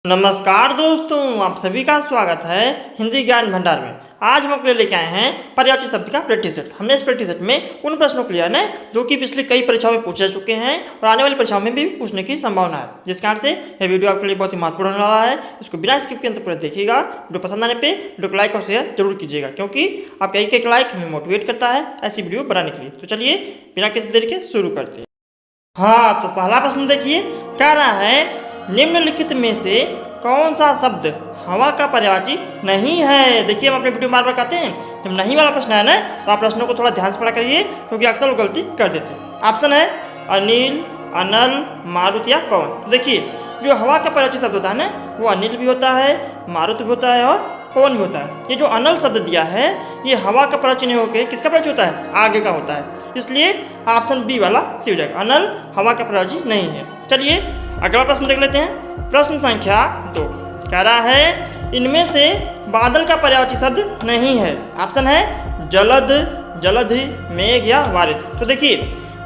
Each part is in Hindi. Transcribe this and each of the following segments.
नमस्कार दोस्तों, आप सभी का स्वागत है हिंदी ज्ञान भंडार में। आज हम आपके लिए लेके आए हैं पर्यायवाची शब्द का प्रैक्टिस सेट। हमने इस प्रैक्टिस सेट में उन प्रश्नों को लिया है जो कि पिछले कई परीक्षाओं में पूछे जा चुके हैं और आने वाली परीक्षाओं में भी पूछने की संभावना है, जिस कारण से यह वीडियो आपके लिए बहुत ही महत्वपूर्ण होने वाला है। इसको बिना स्किप के अंत पूरा देखिएगा। वीडियो पसंद आने पर वीडियो को लाइक और शेयर जरूर कीजिएगा, क्योंकि आपका एक लाइक हमें मोटिवेट करता है ऐसी वीडियो बनाने के लिए। तो चलिए बिना किसी देरी के शुरू करते हैं। हाँ, तो पहला प्रश्न देखिए, कह रहा है निम्नलिखित में से कौन सा शब्द हवा का पर्यायवाची नहीं है। देखिए, हम अपने वीडियो में बार बार कहते हैं जब नहीं वाला प्रश्न है ना, तो आप प्रश्नों को थोड़ा ध्यान से पढ़ा करिए, क्योंकि अक्सर वो गलती कर देते हैं। ऑप्शन है अनिल, अनल, मारुत या पवन। तो देखिए, जो हवा का पर्यायवाची शब्द होता है ना, वो अनिल भी होता है, मारुत भी होता है और पवन भी होता है। ये जो अनल शब्द दिया है, ये हवा का पर्यायवाची नहीं होकर किसका पर्यायवाची होता है? आगे का होता है। इसलिए ऑप्शन बी वाला सही हो जाएगा। अनल हवा का पर्यायवाची नहीं है। चलिए अगला प्रश्न देख लेते हैं। प्रश्न संख्या 2 कह रहा है इनमें से बादल का पर्यायवाची शब्द नहीं है। ऑप्शन है जलद, जलधि, मेघ या वारिद। तो देखिए,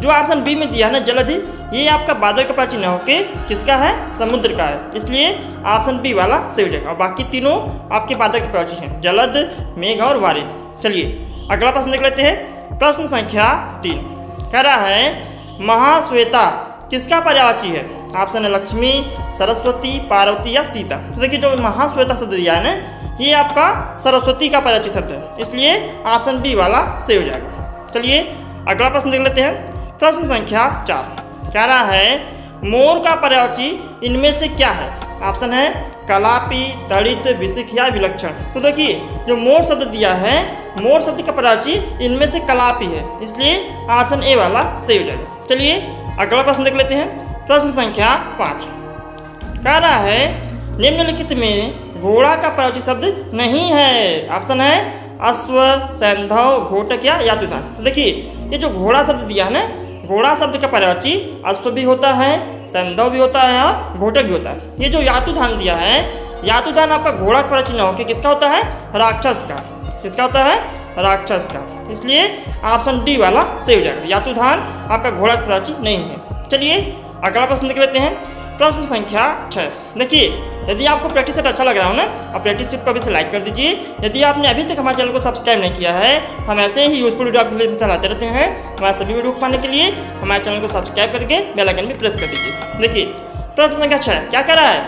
जो ऑप्शन बी में दिया है ना जलधि, ये आपका बादल का पर्यायवाची न होके किसका है? समुद्र का है। इसलिए ऑप्शन बी वाला सही हो जाएगा। और बाकी तीनों आपके बादल के पर्यायवाची हैं, जलद, मेघ और वारिद। चलिए अगला प्रश्न देख लेते हैं। प्रश्न संख्या 3 कह रहा है महाश्वेता किसका पर्यायवाची है? ऑप्शन है लक्ष्मी, सरस्वती, पार्वती या सीता। तो देखिए, जो महाश्वेता शब्द दिया है ना, ये आपका सरस्वती का पर्यायवाची शब्द है। इसलिए ऑप्शन बी वाला सही हो जाएगा। चलिए अगला प्रश्न देख लेते हैं। प्रश्न संख्या 4 कह रहा है मोर का पर्यायवाची इनमें से क्या है? ऑप्शन है कलापी, तड़ित, विशिख या विलक्षण। तो देखिए, जो मोर शब्द दिया है, मोर शब्द का पर्यायवाची इनमें से कलापी है। इसलिए ऑप्शन ए वाला सही हो जाएगा। चलिए अगला प्रश्न देख लेते हैं। प्रश्न संख्या 5 कह रहा है निम्नलिखित में घोड़ा का पर्यायवाची शब्द नहीं है। ऑप्शन है अश्व, सैंधव, घोटक या यातुधान। तो देखिए, ये जो घोड़ा शब्द दिया है ना, घोड़ा शब्द का पर्यायवाची अश्व भी होता है, सैंधव भी होता है और घोटक भी होता है। ये जो यातुधान दिया है, यातुधान आपका घोड़ा का पर्यायवाची न होकर किसका होता है? राक्षस का। किसका होता है? राक्षस का। इसलिए ऑप्शन डी वाला सही हो जाएगा। यातुधान आपका घोड़ा का पर्यायवाची नहीं है। चलिए अगला प्रश्न देख लेते हैं। प्रश्न संख्या 6 देखिए, यदि आपको प्रैक्टिस सेट अच्छा लग रहा हो ना, आप प्रैक्टिस सेट को अभी से लाइक कर दीजिए। यदि आपने अभी तक हमारे चैनल को सब्सक्राइब नहीं किया है, तो हम ऐसे ही यूजफुल वीडियो आपके लिए चलाते रहते हैं। हमारे सभी वीडियो को पाने के लिए हमारे चैनल को सब्सक्राइब करके बेल आइकन भी प्रेस कर दीजिए। देखिए प्रश्न संख्या 6 क्या कह रहा है?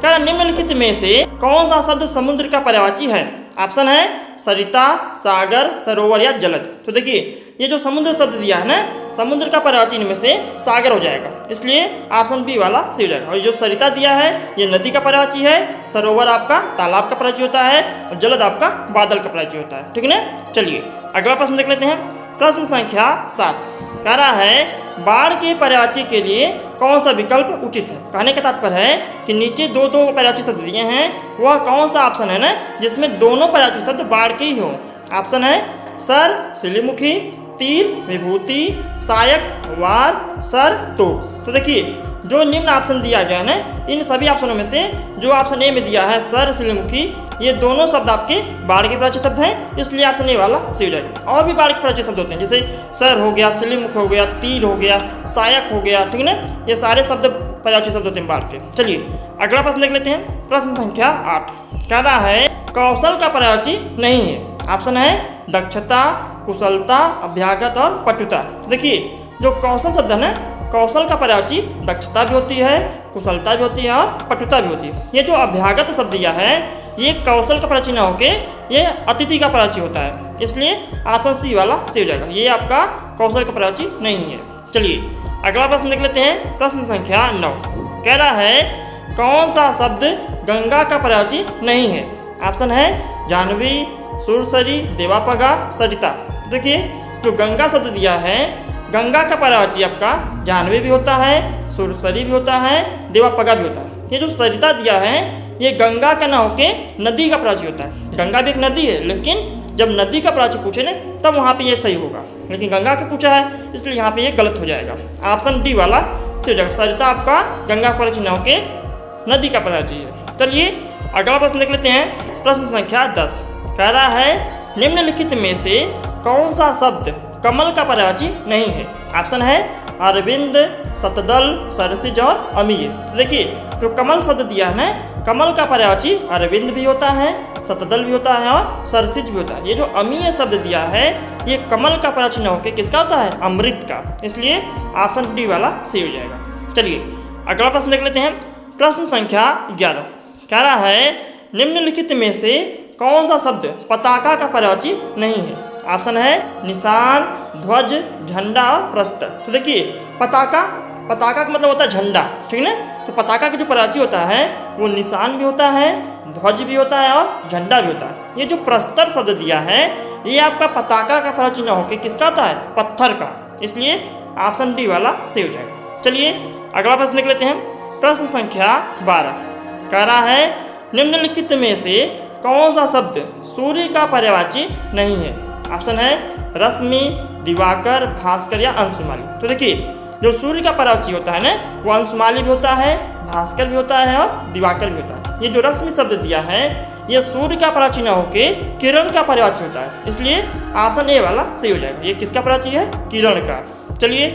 कह रहा निम्नलिखित में से कौन सा शब्द समुद्र का पर्यायवाची है? ऑप्शन है सरिता, सागर, सरोवर या जलद। तो देखिए, ये जो समुद्र शब्द दिया है ना, समुद्र का पर्यायवाची इनमें से सागर हो जाएगा। इसलिए ऑप्शन बी वाला सही हो जाएगा। और जो सरिता दिया है, ये नदी का पर्यायवाची है, सरोवर आपका तालाब का पर्यायवाची होता है और जलद आपका बादल का पर्यायवाची होता है। ठीक है ना? चलिए अगला प्रश्न देख लेते हैं। प्रश्न संख्या 7 कह रहा है बाढ़ के पर्यायवाची के लिए कौन सा विकल्प उचित है? कहने का तात्पर्य है कि नीचे दो पर्यायवाची शब्द दिए हैं, वह कौन सा ऑप्शन है ना जिसमें दोनों पर्यायवाची शब्द बाढ़ के ही हो? ऑप्शन है सर, सिलीमुखी, तीर, विभूति, सहायक, वार, सर, तो देखिए, जो निम्न ऑप्शन दिया गया है ना, इन सभी ऑप्शनों में से जो ऑप्शन ए में दिया है सर, सिलीमुखी, ये दोनों शब्द आपके बाढ़ के पर्यायवाची शब्द हैं। इसलिए ऑप्शन ए वाला सही हो जाएगा। और भी बाढ़ के पर्यायवाची शब्द होते हैं, जैसे सर हो गया, सिलीमुख हो गया, तीर हो गया, सहायक हो गया। ठीक है ना? ये सारे शब्द पर्यायवाची शब्द होते हैं बाढ़ के। चलिए अगला प्रश्न देख लेते हैं। प्रश्न संख्या 8 कह रहा है कौशल का पर्यायवाची नहीं है। ऑप्शन है दक्षता, कुशलता, अभ्यागत और पटुता। देखिए, जो कौशल शब्द है ना, कौशल का पर्यायवाची दक्षता भी होती है, कुशलता भी होती है और पटुता भी होती है। ये जो अभ्यागत शब्द दिया है, ये कौशल का पर्यायवाची न होके ये अतिथि का पर्यायवाची होता है। इसलिए ऑप्शन सी वाला सही हो जाएगा। ये आपका कौशल का पर्यायवाची नहीं है। चलिए अगला प्रश्न देख लेते हैं। प्रश्न संख्या 9 कह रहा है कौन सा शब्द गंगा का पर्यायवाची नहीं है? ऑप्शन है जाह्नवी, सुरसरी, देवापगा, सरिता। देखिए, जो गंगा शब्द दिया है, गंगा का पर्यायवाची आपका जाह्नवी भी होता है, सुरसरी भी होता है, देवापगा भी होता है। ये जो सरिता दिया है, ये गंगा का ना होके नदी का पर्यायवाची होता है। गंगा भी एक नदी है, लेकिन जब नदी का पर्यायवाची पूछे ना, तब वहाँ पे ये सही होगा, लेकिन गंगा का पूछा है, इसलिए यहाँ पे ये गलत हो जाएगा। ऑप्शन डी वाला सही हो जाएगा। सरिता आपका गंगा का पर्यायवाची न होके नदी का पर्यायवाची है। चलिए अगला प्रश्न देख लेते हैं। प्रश्न संख्या 10 कह रहा है निम्नलिखित में से कौन सा शब्द कमल का पर्यायवाची नहीं है? ऑप्शन है अरविंद, सतदल, सरसिज और अमीर। देखिए, जो कमल शब्द दिया है ना, कमल का पर्यायवाची अरविंद भी होता है, शतदल भी होता है और सरसिज भी होता है। ये जो अमीय शब्द दिया है ये कमल का पर्यायवाची न होकर किसका होता है? अमृत का। इसलिए ऑप्शन डी वाला सही हो जाएगा। चलिए अगला प्रश्न देख लेते हैं। प्रश्न संख्या 11 कह रहा है निम्नलिखित में से कौन सा शब्द पताका का पर्यायवाची नहीं है? ऑप्शन है निशान, ध्वज, झंडा और प्रस्तर। तो देखिए पताका का मतलब होता है झंडा, ठीक ना। तो पताका का जो पर्यायवाची होता है वो निशान भी होता है, ध्वज भी होता है और झंडा भी होता है। ये जो प्रस्तर शब्द दिया है ये आपका पताका का पर्यायवाची न होकर किसका होता है? पत्थर का। इसलिए ऑप्शन डी वाला सही हो जाएगा। चलिए अगला प्रश्न देख लेते हैं। प्रश्न संख्या 12 कह रहा है निम्नलिखित में से कौन सा शब्द सूर्य का पर्यायवाची नहीं है? ऑप्शन है रश्मि, दिवाकर, भास्कर या अंशुमाली। तो देखिए जो सूर्य का पर्यायवाची होता है ना वो अंशुमाली भी होता है, भास्कर भी होता है और दिवाकर भी होता है। ये जो रश्मि शब्द दिया है ये सूर्य का पर्यायवाची न होके किरण का पर्यायवाची होता है। इसलिए ऑप्शन ए वाला सही हो जाएगा। ये किसका पर्यायवाची है? किरण का। चलिए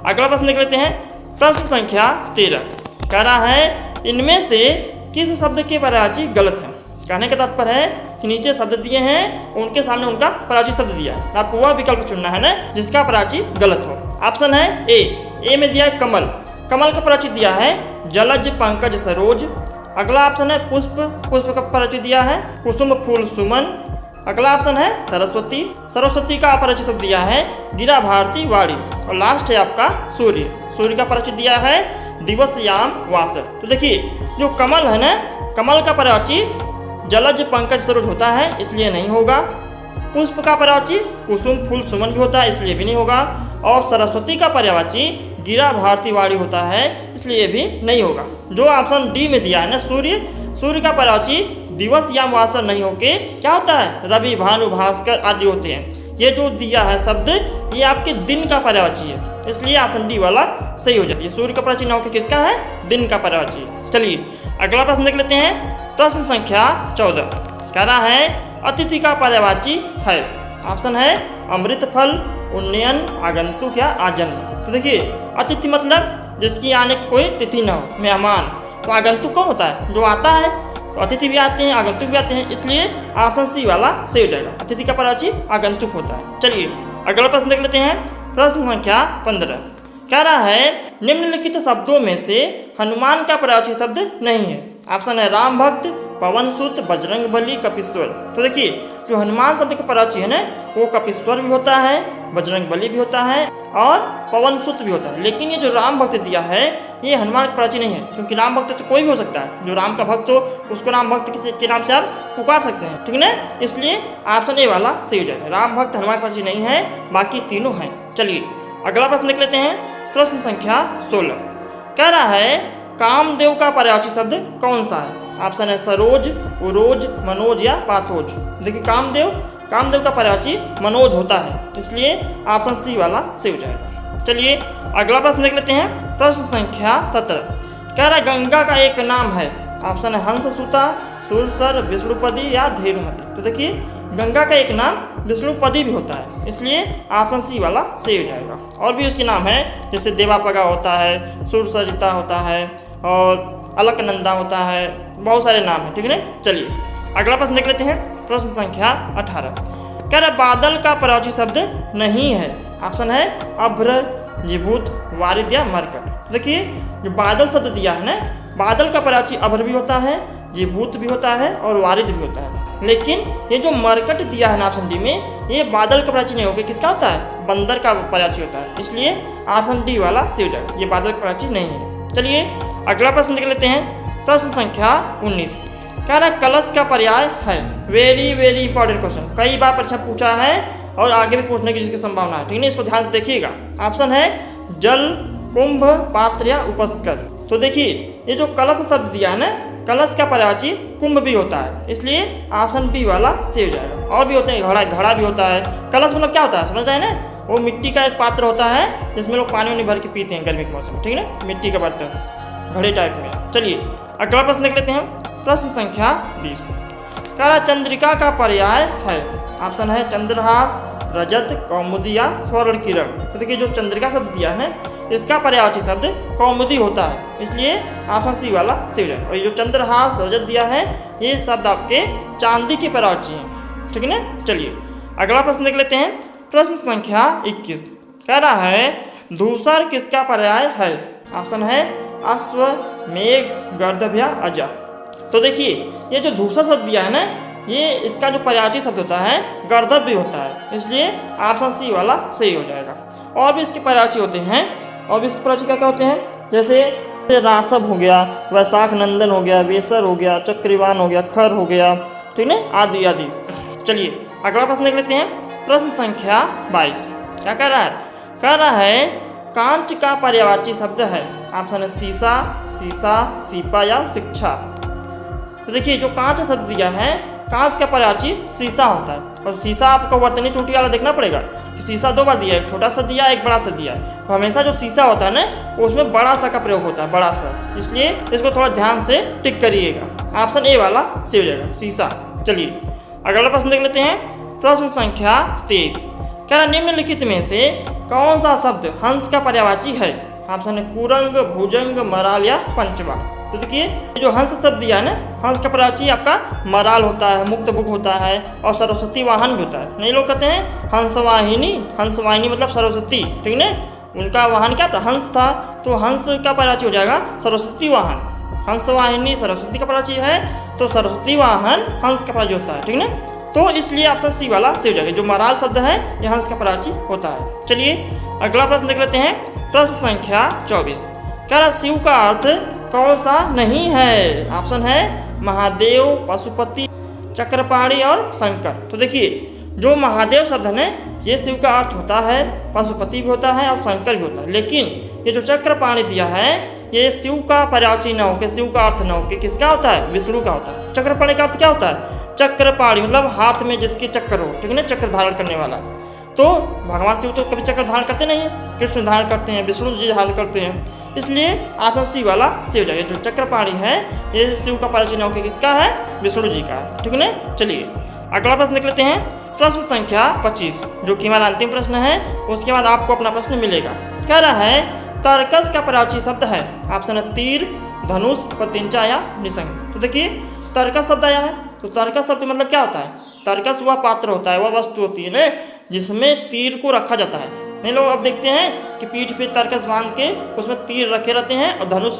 अगला प्रश्न देख लेते हैं। प्रश्न संख्या 13 कह रहा है इनमें से किस शब्द के पर्यायवाची गलत है? कहने का तात्पर्य है कि नीचे शब्द दिए हैं उनके सामने उनका पर्यायवाची शब्द दिया है, आपको वह विकल्प चुनना है ना जिसका पर्यायवाची गलत हो। ऑप्शन है ए में दिया है कमल का पर्यायवाची दिया है जलज, पंकज, सरोज। अगला ऑप्शन है पुष्प का पर्यायवाची दिया है कुसुम, फूल, सुमन। अगला ऑप्शन है सरस्वती का पर्यायवाची शब्द दिया है गिरा, भारती, वाणी। और लास्ट है आपका सूर्य का पर्यायवाची दिया है दिवस, याम, वासर। तो देखिए जो कमल है ना कमल का पर्यायवाची जलज, पंकज, सरोज होता है इसलिए नहीं होगा। पुष्प का पर्यायवाची कुसुम, फूल, सुमन भी होता है इसलिए भी नहीं होगा। और सरस्वती का पर्यायवाची गिरा, भारती, वाणी होता है इसलिए भी नहीं होगा। जो ऑप्शन डी में दिया है ना सूर्य का पर्यायवाची दिवस, याम, वासर नहीं होके क्या होता है? रवि, भानु, भास्कर आदि होते हैं। ये जो दिया है शब्द ये आपके दिन का पर्यायवाची है इसलिए ऑप्शन डी वाला सही हो जाए। ये सूर्य का पर्यायवाची न होकर किसका है? दिन का पर्यायवाची। चलिए अगला प्रश्न देख लेते हैं। प्रश्न संख्या 14 कह रहा है अतिथि का पर्यायवाची है। ऑप्शन है अमृत फल, उन्नयन, आगंतुक या आजन्म। तो देखिए अतिथि मतलब जिसकी आने की कोई तिथि न हो, मेहमान। तो आगंतुक कौन होता है? जो आता है। तो अतिथि भी आते हैं, आगंतुक भी आते हैं, इसलिए ऑप्शन सी वाला सही हो जाएगा। अतिथि का पर्यायवाची आगंतुक होता है। चलिए अगला प्रश्न देख लेते हैं। प्रश्न संख्या 15 कह रहा है निम्नलिखित शब्दों में से हनुमान का पर्यायवाची शब्द नहीं है। ऑप्शन है राम भक्त, पवन सुत, बजरंग बली, कपीश्वर। तो देखिए जो हनुमान शब्द का पर्यायवाची है ना वो कपीश्वर भी होता है, बजरंग बली भी होता है और पवन सुत भी होता है। लेकिन ये जो राम भक्त दिया है ये हनुमान का पर्यायवाची नहीं है, क्योंकि राम भक्त तो कोई भी हो सकता है। जो राम का भक्त हो उसको राम भक्त के नाम से आप पुकार सकते हैं, ठीक ना। इसलिए ऑप्शन ए वाला सही हो जाएगा। राम भक्त हनुमान का पर्यायवाची नहीं है, बाकी तीनों हैं। चलिए अगला प्रश्न देख लेते हैं। प्रश्न संख्या 16 कह रहा है कामदेव का पर्यायवाची शब्द कौन सा है? ऑप्शन है सरोज, उरोज, मनोज या पाथोज। देखिए कामदेव का पर्यायवाची मनोज होता है इसलिए ऑप्शन सी वाला सही हो जाएगा। चलिए अगला प्रश्न देख लेते हैं। प्रश्न संख्या 17 कह रहा है गंगा का एक नाम है। ऑप्शन है हंससुता, सुरसर, विष्णुपदी या धेनुमती। तो देखिए गंगा का एक नाम विष्णुपदी भी होता है इसलिए ऑप्शन सी वाला सही हो जाएगा। और भी उसके नाम है जैसे देवापगा होता है, सुरसरिता होता है और अलकनंदा होता है, बहुत सारे नाम हैं, ठीक है। चलिए अगला प्रश्न देख लेते हैं। प्रश्न संख्या 18 कह रहा बादल का पर्यायवाची शब्द नहीं है। ऑप्शन है अभ्र, जीभूत, वारिद या मरकट। देखिए जो बादल शब्द दिया है ना बादल का पर्यायवाची अभ्र भी होता है, जीभूत भी होता है और वारिद भी होता है। लेकिन ये जो मरकट दिया है ना ऑप्शन डी में ये बादल का पर्यायवाची नहीं होगा, किसका होता है? बंदर का पर्यायवाची होता है इसलिए ऑप्शन डी वाला सही हो जाएगा। ये बादल का पर्यायवाची नहीं है। चलिए अगला प्रश्न देख लेते हैं। प्रश्न संख्या 19 कह रहा है कलश का पर्याय है। वेरी इंपॉर्टेंट क्वेश्चन, कई बार परीक्षा पूछा है और आगे भी पूछने की जिसकी संभावना है, ठीक है। इसको ध्यान से देखिएगा। ऑप्शन है जल, कुंभ, पात्र या उपस्कर। तो देखिए ये जो कलश शब्द दिया है ना कलश का पर्यायवाची कुंभ भी होता है इसलिए ऑप्शन बी वाला सही हो जाएगा। और भी होते हैं घड़ा भी होता है। कलश मतलब क्या होता है समझ रहे हैं ना? वो मिट्टी का एक पात्र होता है जिसमें लोग पानी भर के पीते हैं गर्मी के मौसम में, ठीक है ना। मिट्टी का बर्तन घड़े टाइप में। चलिए अगला प्रश्न देख लेते हैं। प्रश्न संख्या 20 कह रहा चंद्रिका का पर्याय है। ऑप्शन है चंद्रहास, रजत, कौमुदी या स्वर्ण किरण। तो देखिए जो चंद्रिका शब्द दिया है ना इसका पर्यायवाची शब्द कौमुदी होता है, इसलिए ऑप्शन सी वाला सही हो जाएगा। और ये जो चंद्रहास रजत दिया है ये शब्द आपके चांदी के पर्यायवाची हैं, ठीक है ना। चलिए अगला प्रश्न देख लेते हैं। प्रश्न संख्या 21 कह रहा है धूसर किसका पर्याय है। ऑप्शन है अश्व, मेघ, गर्दभ या अजा। तो देखिए ये जो धूसर शब्द दिया है ना, ये इसका जो पर्यायवाची शब्द होता है गर्दभ भी होता है, इसलिए ऑप्शन सी वाला सही हो जाएगा। और भी इसके पर्यायवाची होते हैं, और भी इसके पर्यायवाची क्या क्या होते हैं, जैसे रासव हो गया, वैशाख नंदन हो गया, वेसर हो गया, चक्रवान हो गया, खर हो गया, ठीक है, आदि आदि। चलिए अगला प्रश्न देख लेते हैं। प्रश्न संख्या 22 क्या कह रहा है, कह रहा है कांच का पर्यायवाची शब्द है। ऑप्शन है शीशा, सीसा, सीपा या शिक्षा। तो देखिए जो कांच शब्द दिया है, कांच का पर्यायवाची शीशा होता है, और शीशा आपको वर्तनी त्रुटि वाला देखना पड़ेगा कि शीशा दो बार दिया है, एक छोटा सा दिया, एक बड़ा सा दिया है। तो हमेशा जो शीशा होता है ना उसमें बड़ा सा का प्रयोग होता है, बड़ा सा, इसलिए इसको थोड़ा ध्यान से टिक करिएगा। ऑप्शन ए वाला सही हो जाएगा, शीशा। चलिए अगला प्रश्न देख लेते हैं। प्रश्न संख्या 23 कह रहा निम्नलिखित में से कौन सा शब्द हंस का पर्यायवाची है। ऑप्शन है कुरंग, भुजंग, मराल या पंचवा। तो देखिए जो हंस शब्द दिया है ना, हंस का पर्यायवाची आपका मराल होता है, मुक्त बुक होता है और सरस्वती वाहन भी होता है। नहीं लोग कहते हैं हंसवाहिनी, हंसवाहिनी मतलब सरस्वती, ठीक ना, उनका वाहन क्या था, हंस था, तो हंस का पर्यायवाची हो जाएगा सरस्वती वाहन। हंसवाहिनी सरस्वती का पर्यायवाची है, तो सरस्वती वाहन हंस का पर्यायवाची होता है, ठीक ना। तो इसलिए ऑप्शन सी वाला सही हो जाएगा, जो मराल शब्द है यह हंस का पर्यायवाची होता है। चलिए अगला प्रश्न देख लेते हैं। प्रश्न संख्या 24 कह रहा शिव का अर्थ कौन सा नहीं है। ऑप्शन है महादेव, पशुपति, चक्रपाणी और शंकर। तो देखिए जो महादेव शब्द है ना, ये शिव का अर्थ होता है, पशुपति भी होता है और शंकर भी होता है। लेकिन ये जो चक्रपाणी दिया है ये शिव का पर्यायवाची न होकर, शिव का अर्थ न होकर किसका होता है, विष्णु का होता है। चक्रपाणी का अर्थ क्या होता है, चक्रपाणी मतलब हाथ में जिसके चक्र हो, ठीक है ना, चक्र धारण करने वाला। तो भगवान शिव तो कभी चक्र धारण करते नहीं है, कृष्ण धारण करते हैं, विष्णु जी धारण करते हैं, इसलिए ऑप्शन सी वाला सही हो जाएगा। जो चक्रपाणी है ये शिव का पर्यायवाची न होकर किसका है, विष्णु जी का है, ठीक है ना। चलिए अगला प्रश्न देख लेते हैं। प्रश्न संख्या 25 जो कि हमारा अंतिम प्रश्न है, उसके बाद आपको अपना प्रश्न मिलेगा। कह रहा है तर्कस का पर्यायवाची शब्द है। ऑप्शन है तीर, धनुष, प्रत्यंचा या निसंग। तो देखिए तर्कस शब्द आया है, तो तर्कस शब्द मतलब क्या होता है, तर्कस वह पात्र होता है, वह वस्तु होती है ना जिसमें तीर को रखा जाता है। नहीं लोग अब देखते हैं कि पीठ पे तर्कस बांध के उसमें तीर रखे रहते हैं और धनुष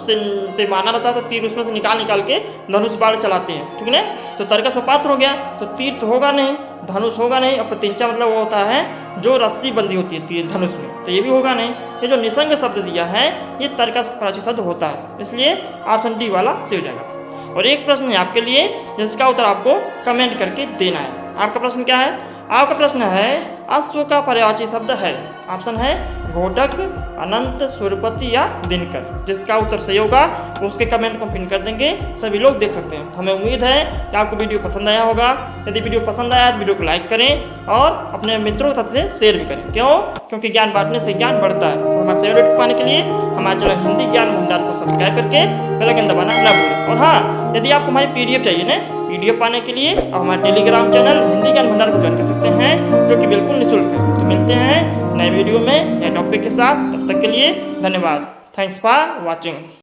पे मारना रहता है, तो तीर उसमें से निकाल के धनुष बाढ़ चलाते हैं, ठीक है। तो तर्कस वो पात्र हो गया, तो तीर तो होगा नहीं, धनुष होगा नहीं, और प्रत्यंचा मतलब वो होता है जो रस्सी बंधी होती है तीर धनुष में, तो ये भी होगा नहीं। ये जो निसंग शब्द दिया है ये तर्कस का पर्यायवाची शब्द होता है, इसलिए ऑप्शन डी वाला सही हो जाएगा। और एक प्रश्न है आपके लिए जिसका उत्तर आपको कमेंट करके देना है। आपका प्रश्न क्या है, आपका प्रश्न है अश्व का पर्यायवाची शब्द है। ऑप्शन है घोटक, अनंत, सुरपति या दिनकर। जिसका उत्तर सही होगा उसके कमेंट को पिन कर देंगे, सभी लोग देख सकते हैं। हमें उम्मीद है कि आपको वीडियो पसंद आया होगा। यदि वीडियो पसंद आया तो वीडियो को लाइक करें और अपने मित्रों के साथ से शेयर भी करें। क्यों, क्योंकि ज्ञान बांटने से ज्ञान बढ़ता है। तो हमारे शेयर रेट पाने के लिए हमारे चैनल हिंदी ज्ञान भंडार को सब्सक्राइब करके बेल आइकन दबाना ना भूलें। और हाँ, यदि आपको हमारी PDF चाहिए ना, PDF पाने के लिए आप हमारे टेलीग्राम चैनल हिंदी ज्ञान भंडार को ज्वाइन कर सकते हैं, जो कि बिल्कुल निःशुल्क है। तो मिलते हैं नए वीडियो में नए टॉपिक के साथ, तब तक के लिए धन्यवाद। Thanks for watching.